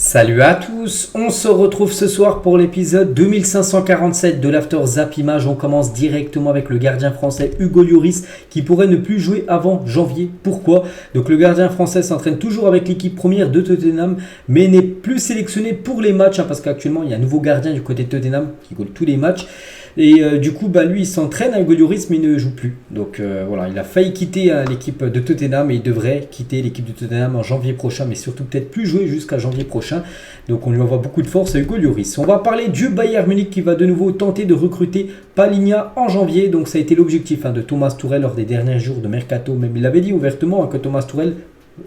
Salut à tous, on se retrouve ce soir pour l'épisode 2547 de l'After Zap Image. On commence directement avec le gardien français Hugo Lloris qui pourrait ne plus jouer avant janvier. Pourquoi ? Donc le gardien français s'entraîne toujours avec l'équipe première de Tottenham mais n'est plus sélectionné pour les matchs parce qu'actuellement il y a un nouveau gardien du côté de Tottenham qui goal tous les matchs. Et du coup, lui, il s'entraîne avec Lloris, mais il ne joue plus. Donc voilà, il a failli quitter l'équipe de Tottenham et il devrait quitter l'équipe de Tottenham en janvier prochain, mais surtout peut-être plus jouer jusqu'à janvier prochain. Donc on lui envoie beaucoup de force à Hugo Lloris. On va parler du Bayern Munich qui va de nouveau tenter de recruter Palhinha en janvier. Donc ça a été l'objectif de Thomas Tuchel lors des derniers jours de mercato. Même il avait dit ouvertement que Thomas Tuchel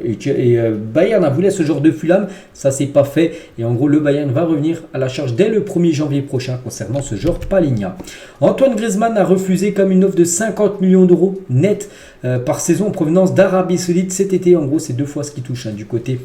et Bayern a voulu ce genre de Fulham, ça c'est pas fait et en gros le Bayern va revenir à la charge dès le 1er janvier prochain concernant ce genre Palhinha. Antoine Griezmann a refusé comme une offre de 50 millions d'euros net par saison en provenance d'Arabie Saoudite cet été. En gros c'est deux fois ce qui touche du côté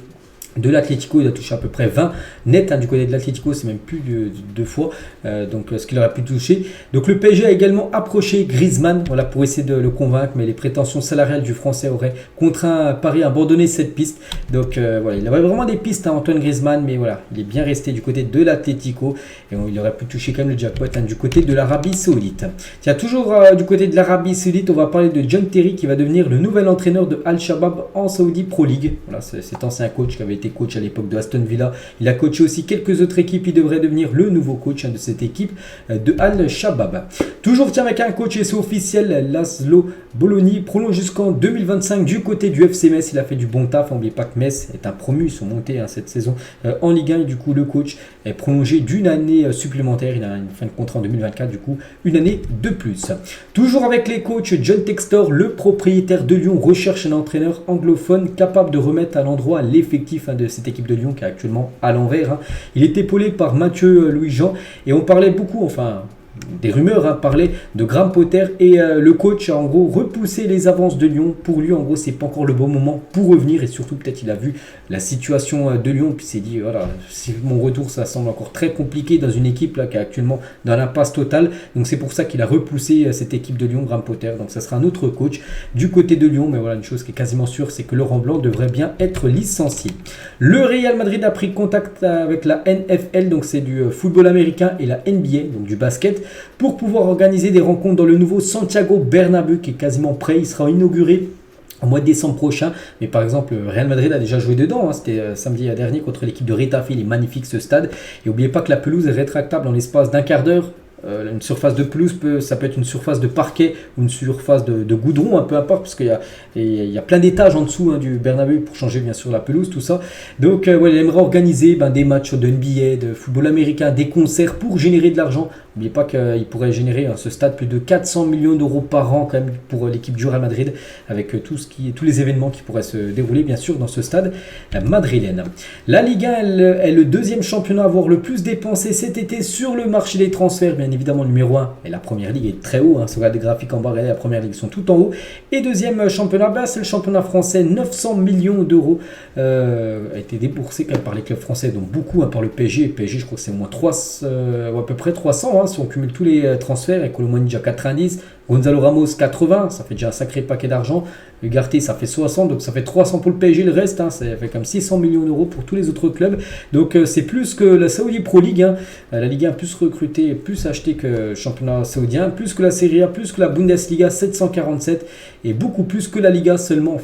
de l'Atlético, il a touché à peu près 20 net du côté de l'Atlético, c'est même plus de deux fois donc ce qu'il aurait pu toucher. Donc le PSG a également approché Griezmann pour essayer de le convaincre, mais les prétentions salariales du français auraient contraint Paris à abandonner cette piste. Donc il avait vraiment des pistes Antoine Griezmann, mais voilà, il est bien resté du côté de l'Atlético et il aurait pu toucher quand même le jackpot du côté de l'Arabie Saoudite. Tiens, toujours du côté de l'Arabie Saoudite, on va parler de John Terry qui va devenir le nouvel entraîneur de Al-Shabaab en Saudi Pro League. Voilà, cet ancien coach qui avait été coach à l'époque de Aston Villa. Il a coaché aussi quelques autres équipes. Il devrait devenir le nouveau coach de cette équipe de Al-Shabaab. Toujours avec un coach et c'est officiel, Laszlo Bologna prolonge jusqu'en 2025 du côté du FC Metz. Il a fait du bon taf. N'oubliez pas que Metz est un promu. Ils sont montés cette saison en Ligue 1 et du coup le coach est prolongé d'une année supplémentaire. Il a une fin de contrat en 2024, du coup une année de plus. Toujours avec les coachs, John Textor, le propriétaire de Lyon, recherche un entraîneur anglophone capable de remettre à l'endroit l'effectif de cette équipe de Lyon qui est actuellement à l'envers. Il est épaulé par Mathieu Louis-Jean et on parlait beaucoup, des rumeurs parlaient de Graham Potter et le coach a en gros repoussé les avances de Lyon. Pour lui en gros c'est pas encore le bon moment pour revenir et surtout peut-être il a vu la situation de Lyon puis s'est dit voilà, si mon retour ça semble encore très compliqué dans une équipe qui est actuellement dans l'impasse totale, donc c'est pour ça qu'il a repoussé cette équipe de Lyon, Graham Potter. Donc ça sera un autre coach du côté de Lyon, mais voilà, une chose qui est quasiment sûre, c'est que Laurent Blanc devrait bien être licencié. Le Real Madrid a pris contact avec la NFL, donc c'est du football américain, et la NBA, donc du basket, pour pouvoir organiser des rencontres dans le nouveau Santiago Bernabéu qui est quasiment prêt. Il sera inauguré au mois de décembre prochain, mais par exemple Real Madrid a déjà joué dedans, c'était samedi dernier contre l'équipe de Retafe. Il est magnifique ce stade et n'oubliez pas que la pelouse est rétractable en l'espace d'un quart d'heure. Une surface de pelouse, ça peut être une surface de parquet ou une surface de goudron, peu importe, parce qu'il y a plein d'étages en dessous du Bernabéu pour changer bien sûr la pelouse, tout ça. Donc il aimerait organiser des matchs de NBA, de football américain, des concerts pour générer de l'argent. N'oubliez pas qu'il pourrait générer ce stade plus de 400 millions d'euros par an quand même pour l'équipe du Real Madrid, avec tous les événements qui pourraient se dérouler bien sûr dans ce stade madrilène. La Ligue 1 est le deuxième championnat à avoir le plus dépensé cet été sur le marché des transferts. Bien évidemment, le numéro 1 et la première ligue est très haut. Si vous regardez les graphiques en bas, la première ligue sont tout en haut. Et deuxième championnat, c'est le championnat français. 900 millions d'euros a été déboursé quand même par les clubs français, donc beaucoup par le PSG. Le PSG, je crois que c'est au moins 300, à peu près 300 si on cumule tous les transferts. Et Colomani déjà 90, Gonzalo Ramos 80, ça fait déjà un sacré paquet d'argent. Ugarte ça fait 60, donc ça fait 300 pour le PSG. Le reste, ça fait comme 600 millions d'euros pour tous les autres clubs. Donc c'est plus que la Saudi Pro League. La Ligue 1 plus recrutée, plus achetée que le championnat saoudien, plus que la Serie A, plus que la Bundesliga 747 et beaucoup plus que la Liga seulement.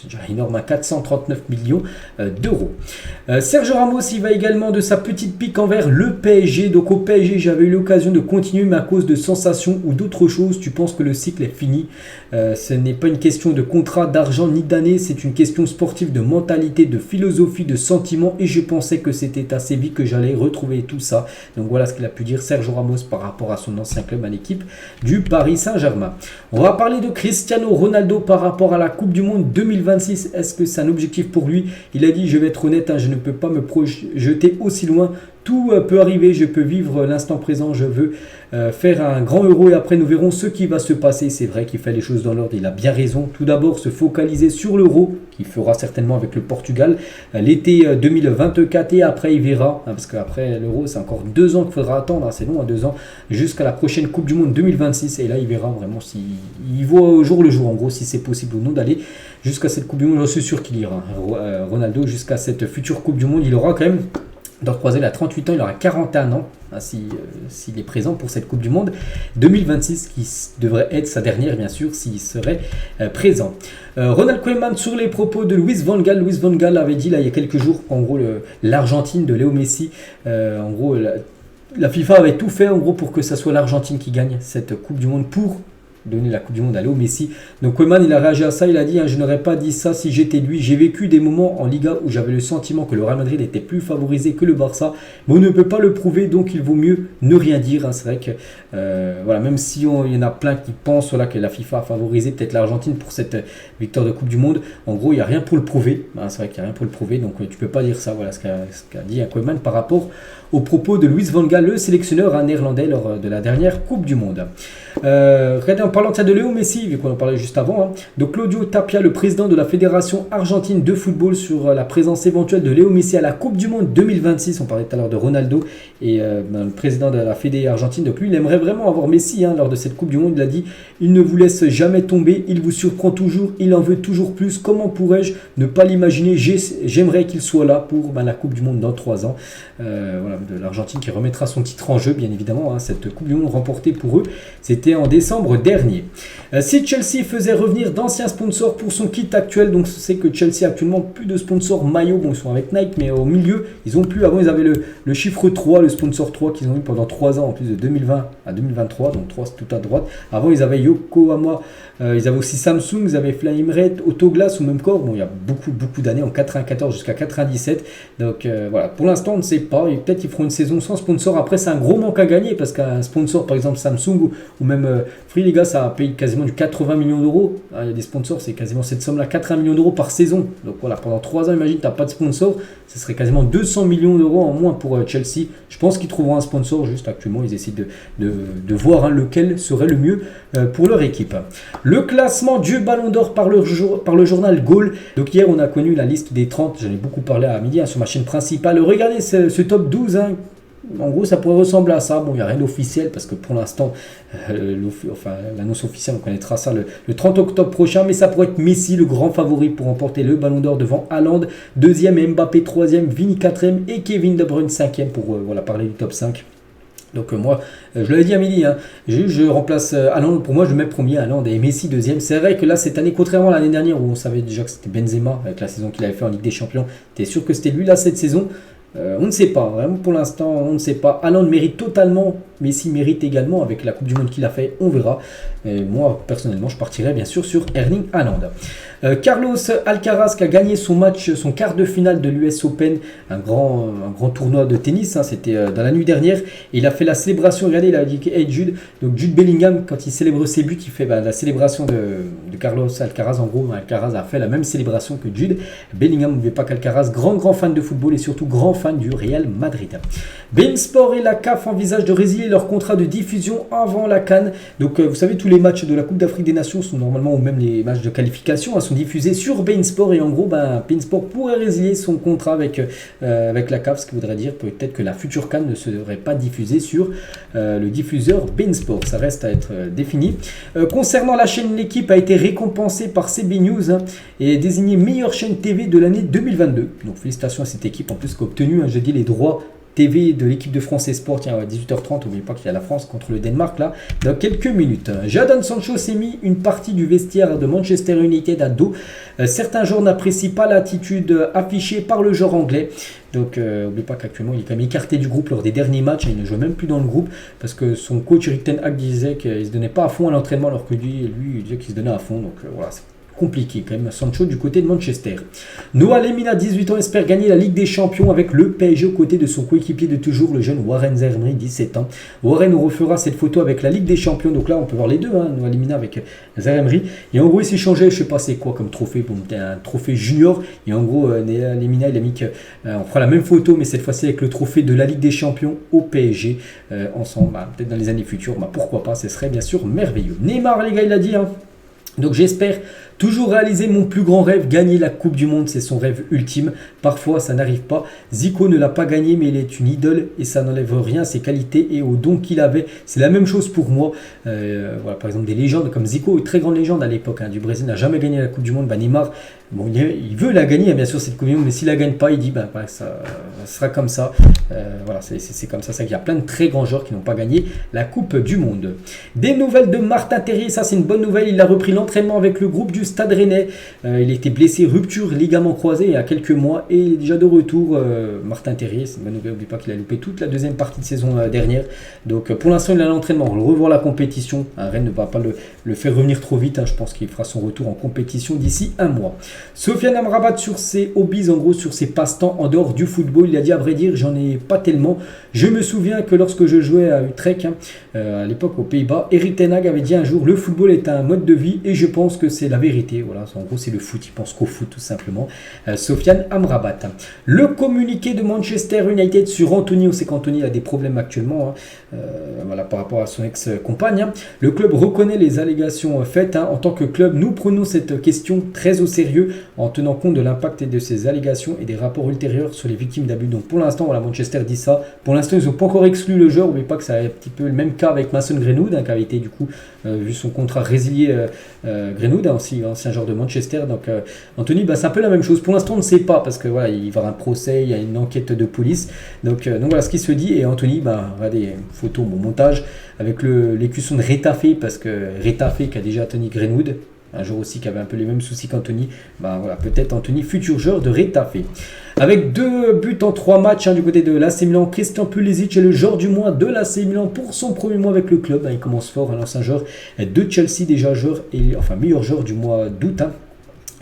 C'est déjà énorme, 439 millions d'euros. Sergio Ramos, il va également de sa petite pique envers le PSG. Donc au PSG, j'avais eu l'occasion de continuer, mais à cause de sensations ou d'autres choses, tu penses que le cycle est fini. Ce n'est pas une question de contrat, d'argent ni d'année, c'est une question sportive, de mentalité, de philosophie, de sentiment, et je pensais que c'était assez vite que j'allais retrouver tout ça. Donc voilà ce qu'il a pu dire Sergio Ramos par rapport à son ancien club, à l'équipe du Paris Saint-Germain. On va parler de Cristiano Ronaldo par rapport à la Coupe du Monde 2026. Est-ce que c'est un objectif pour lui? Il a dit, je vais être honnête, je ne peux pas me projeter aussi loin. Tout peut arriver, je peux vivre l'instant présent, je veux faire un grand euro et après nous verrons ce qui va se passer. C'est vrai qu'il fait les choses dans l'ordre, il a bien raison. Tout d'abord se focaliser sur l'euro, qu'il fera certainement avec le Portugal l'été 2024 et après il verra, parce qu'après l'euro c'est encore 2 ans qu'il faudra attendre, c'est long, 2 ans, jusqu'à la prochaine Coupe du Monde 2026 et là il verra vraiment s'il voit au jour le jour en gros si c'est possible ou non d'aller jusqu'à cette Coupe du Monde. Je suis sûr qu'il ira. Ronaldo, jusqu'à cette future Coupe du Monde, il aura quand même, dans le croisé, il a 38 ans, il aura 41 ans. S'il est présent pour cette Coupe du Monde 2026, qui devrait être sa dernière bien sûr s'il serait présent. Ronald Koeman sur les propos de Louis van Gaal. Louis van Gaal avait dit là il y a quelques jours en gros l'Argentine de Léo Messi, en gros la FIFA avait tout fait en gros pour que ça soit l'Argentine qui gagne cette Coupe du Monde, pour donner la Coupe du Monde à Léo Messi. Donc Koeman il a réagi à ça, il a dit je n'aurais pas dit ça si j'étais lui, j'ai vécu des moments en Liga où j'avais le sentiment que le Real Madrid était plus favorisé que le Barça, mais on ne peut pas le prouver, donc il vaut mieux ne rien dire. C'est vrai que voilà, même si il y en a plein qui pensent que la FIFA a favorisé peut-être l'Argentine pour cette victoire de Coupe du Monde, en gros il n'y a rien pour le prouver, c'est vrai qu'il n'y a rien pour le prouver, donc tu peux pas dire ça. Voilà ce qu'a dit Koeman par rapport aux propos de Louis van Gaal, le sélectionneur néerlandais lors de la dernière Coupe du Monde. Regardez, en parlant de ça de Léo Messi, vu qu'on en parlait juste avant, donc Claudio Tapia, le président de la Fédération argentine de football, sur la présence éventuelle de Léo Messi à la Coupe du Monde 2026. On parlait tout à l'heure de Ronaldo et le président de la Fédé argentine, donc lui il aimerait vraiment avoir Messi lors de cette Coupe du Monde. Il a dit il ne vous laisse jamais tomber, il vous surprend toujours, il en veut toujours plus, comment pourrais-je ne pas l'imaginer, j'aimerais qu'il soit là pour la Coupe du Monde dans 3 ans. Voilà, de l'Argentine qui remettra son titre en jeu bien évidemment, cette Coupe du Monde remportée pour eux, c'était en décembre dernier. Si Chelsea faisait revenir d'anciens sponsors pour son kit actuel, donc c'est que Chelsea a actuellement plus de sponsors maillot, bon ils sont avec Nike mais au milieu ils ont plus, avant ils avaient le chiffre 3, le sponsor 3 qu'ils ont eu pendant 3 ans en plus de 2020 à 2023, donc 3 c'est tout à droite. Avant ils avaient Yokohama, ils avaient aussi Samsung, ils avaient Flamerate, Autoglass ou même Core, bon il y a beaucoup d'années, en 94 jusqu'à 97, donc voilà, pour l'instant on ne sait pas, et peut-être qu'ils feront une saison sans sponsor. Après c'est un gros manque à gagner parce qu'un sponsor par exemple Samsung ou même Free, les gars, ça a payé quasiment du 80 millions d'euros. Il y a des sponsors, c'est quasiment cette somme là, 80 millions d'euros par saison. Donc voilà, pendant 3 ans, imagine, tu n'as pas de sponsor, ce serait quasiment 200 millions d'euros en moins pour Chelsea. Je pense qu'ils trouveront un sponsor, juste actuellement ils essaient de voir lequel serait le mieux pour leur équipe. Le classement du Ballon d'Or par le journal Goal. Donc hier on a connu la liste des 30, j'en ai beaucoup parlé à midi sur ma chaîne principale. Regardez ce top 12, en gros ça pourrait ressembler à ça. Bon, il n'y a rien d'officiel parce que pour l'instant l'annonce officielle, on connaîtra ça le 30 octobre prochain, mais ça pourrait être Messi le grand favori pour remporter le Ballon d'Or devant Haaland 2e, Mbappé 3e, Vini 4e et Kevin De Bruyne 5e pour parler du top 5. Donc moi, je l'avais dit à midi, je remplace Haaland, pour moi je le mets premier, Haaland, et Messi deuxième. C'est vrai que là cette année, contrairement à l'année dernière où on savait déjà que c'était Benzema avec la saison qu'il avait fait en Ligue des Champions, t'es sûr que c'était lui là cette saison. On ne sait pas, vraiment pour l'instant on ne sait pas. Haaland mérite totalement, Messi mérite également avec la Coupe du Monde qu'il a fait, on verra. Et moi personnellement je partirais bien sûr sur Erling Haaland. Carlos Alcaraz qui a gagné son quart de finale de l'US Open, un grand tournoi de tennis, c'était dans la nuit dernière. Et il a fait la célébration, regardez, il a dit hey Jude, donc Jude Bellingham quand il célèbre ses buts, il fait la célébration de Carlos Alcaraz. En gros Alcaraz a fait la même célébration que Jude Bellingham. N'oubliez pas qu'Alcaraz, grand fan de football et surtout grand fan du Real Madrid. beIN Sport et la CAF envisagent de résilier leur contrat de diffusion avant la CAN. Donc vous savez, tous les matchs de la Coupe d'Afrique des Nations sont normalement, ou même les matchs de qualification, sont diffusés sur beIN Sport, et en gros beIN Sport pourrait résilier son contrat avec la CAF, ce qui voudrait dire peut-être que la future CAN ne serait pas diffusée sur le diffuseur beIN Sport. Ça reste à être défini. Concernant la chaîne, l'équipe a été récompensée par CB News et désignée meilleure chaîne TV de l'année 2022. Donc félicitations à cette équipe en plus qui a obtenu jeudi les droits TV de l'équipe de France Esport, à 18h30, n'oubliez pas qu'il y a la France contre le Danemark là, dans quelques minutes. Jadon Sancho s'est mis une partie du vestiaire de Manchester United à dos. Certains joueurs n'apprécient pas l'attitude affichée par le joueur anglais. Donc n'oubliez pas qu'actuellement il est quand même écarté du groupe lors des derniers matchs, il ne joue même plus dans le groupe parce que son coach Erik ten Hag disait qu'il ne se donnait pas à fond à l'entraînement alors que lui il disait qu'il se donnait à fond. Donc voilà, c'est compliqué quand même Sancho du côté de Manchester. Noah Lemina, 18 ans, espère gagner la Ligue des Champions avec le PSG aux côtés de son coéquipier de toujours, le jeune Warren Zaïre-Emery, 17 ans. Warren nous refera cette photo avec la Ligue des Champions, donc là on peut voir les deux, Noah Lemina avec Zaïre-Emery, et en gros il s'est changé, je sais pas c'est quoi comme trophée, bon, un trophée junior, et en gros Lemina il a mis on fera la même photo mais cette fois-ci avec le trophée de la Ligue des Champions au PSG ensemble, peut-être dans les années futures, pourquoi pas, ce serait bien sûr merveilleux. Neymar les gars, il a dit donc j'espère Toujours réaliser mon plus grand rêve, gagner la Coupe du Monde, c'est son rêve ultime. Parfois, ça n'arrive pas. Zico ne l'a pas gagné, mais il est une idole et ça n'enlève rien à ses qualités et aux dons qu'il avait. C'est la même chose pour moi. Voilà, par exemple, des légendes comme Zico, une très grande légende à l'époque du Brésil, n'a jamais gagné la Coupe du Monde. Neymar, bon, il veut la gagner, bien sûr, cette Coupe du Monde, mais s'il la gagne pas, il dit ça sera comme ça. Voilà, c'est comme ça. C'est qu'il y a plein de très grands joueurs qui n'ont pas gagné la Coupe du Monde. Des nouvelles de Martin Terrier, ça c'est une bonne nouvelle. Il a repris l'entraînement avec le groupe du Stade Rennais. Il était blessé, rupture, ligament croisé il y a quelques mois et il est déjà de retour. Martin Terrier, c'est une bonne nouvelle. N'oublie pas qu'il a loupé toute la deuxième partie de saison dernière. Donc pour l'instant, il a l'entraînement. On va revoir la compétition. Rennes ne va pas le faire revenir trop vite. Je pense qu'il fera son retour en compétition d'ici un mois. Sofiane Amrabat sur ses hobbies, en gros sur ses passe-temps en dehors du football. Il a dit à vrai dire, j'en ai pas tellement. Je me souviens que lorsque je jouais à Utrecht, à l'époque aux Pays-Bas, Erik ten Hag avait dit un jour, le football est un mode de vie et je pense que c'est la vérité. Voilà, en gros c'est le foot, il pense qu'au foot tout simplement. Sofiane Amrabat. Le communiqué de Manchester United sur Anthony, on sait qu'Anthony a des problèmes actuellement, voilà, par rapport à son ex-compagne. Le club reconnaît les allégations faites. En tant que club, nous prenons cette question très au sérieux en tenant compte de l'impact de ces allégations et des rapports ultérieurs sur les victimes d'abus. Donc pour l'instant, voilà, Manchester dit ça. Pour l'instant, ils n'ont pas encore exclu le joueur. N'oubliez pas que c'est un petit peu le même cas avec Mason Greenwood, qui avait été du coup, vu son contrat résilié, Greenwood, aussi ancien joueur de Manchester. Donc Anthony, c'est un peu la même chose. Pour l'instant, on ne sait pas parce que voilà, il va y avoir un procès, il y a une enquête de police. Donc voilà ce qui se dit. Et Anthony, regardez, photo, montage avec l'écusson de Retafe, parce que Retafe qui a déjà Anthony Greenwood, un joueur aussi qui avait un peu les mêmes soucis qu'Anthony, voilà, peut-être Anthony, futur joueur de Retafe. Avec 2 buts en 3 matchs du côté de l'AC Milan, Christian Pulisic est le joueur du mois de l'AC Milan pour son premier mois avec le club. Il commence fort, un ancien joueur de Chelsea, déjà meilleur joueur du mois d'août.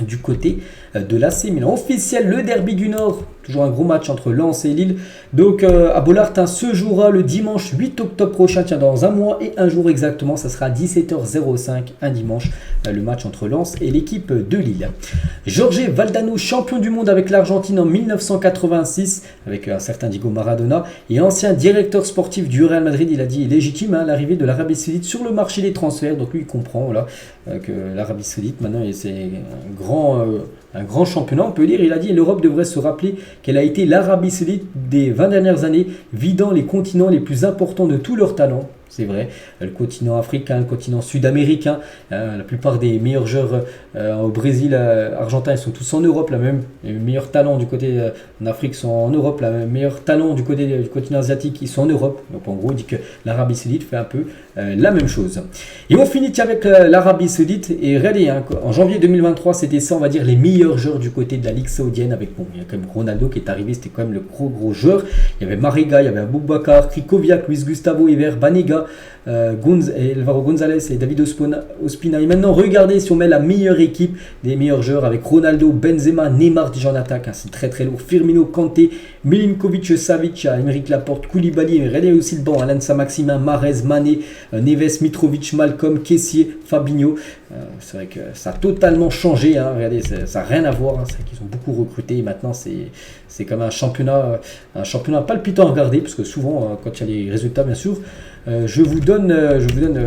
Du côté de l'AC Milan. Officiel, le derby du Nord, toujours un gros match entre Lens et Lille. Donc à Bollaert, se jouera le dimanche 8 octobre prochain, dans un mois et un jour exactement, ça sera à 17h05 un dimanche, le match entre Lens et l'équipe de Lille. Jorge Valdano, champion du monde avec l'Argentine en 1986, avec un certain Diego Maradona, et ancien directeur sportif du Real Madrid, il a dit légitime l'arrivée de l'Arabie Saoudite sur le marché des transferts. Donc lui il comprend que l'Arabie Saoudite maintenant c'est un grand championnat, on peut dire. Il a dit l'Europe devrait se rappeler qu'elle a été l'Arabie Saoudite des 20 dernières années, vidant les continents les plus importants de tous leurs talents. C'est vrai, le continent africain, le continent sud-américain, la plupart des meilleurs joueurs au Brésil, argentin, ils sont tous en Europe. Les meilleurs talents du côté en Afrique sont en Europe. Les meilleurs talents du côté du continent asiatique, ils sont en Europe. Donc en gros, il dit que l'Arabie Saoudite fait un peu la même chose. Et on finit avec l'Arabie Saoudite. Et regardez, en janvier 2023, c'était ça, on va dire, les meilleurs joueurs du côté de la Ligue saoudienne. Il y a quand même Ronaldo qui est arrivé, c'était quand même le gros joueur. Il y avait Mariga, il y avait Aboubakar, Krikoviak, Luis Gustavo Ever, Banega, Alvaro González et David Ospina. Et maintenant, regardez si on met la meilleure équipe des meilleurs joueurs avec Ronaldo, Benzema, Neymar déjà en attaque. C'est très très lourd. Firmino, Kanté, Milinkovic, Savic, Aymeric Laporte, Koulibaly, regardez aussi le banc. Alan Saint-Maximin, Mahrez, Mané, Neves, Mitrovic, Malcolm, Kessié, Fabinho. C'est vrai que ça a totalement changé. Regardez, ça n'a rien à voir. C'est vrai qu'ils ont beaucoup recruté. Et maintenant, c'est comme un championnat palpitant à regarder, parce que souvent, quand il y a les résultats, bien sûr, je vous donne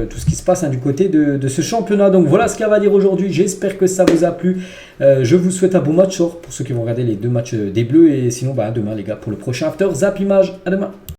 tout ce qui se passe du côté de ce championnat. Donc voilà ce qu'il y a à dire aujourd'hui. J'espère que ça vous a plu. Je vous souhaite un bon match pour ceux qui vont regarder les 2 matchs des Bleus. Et sinon, à demain les gars pour le prochain After Zap Image. À demain.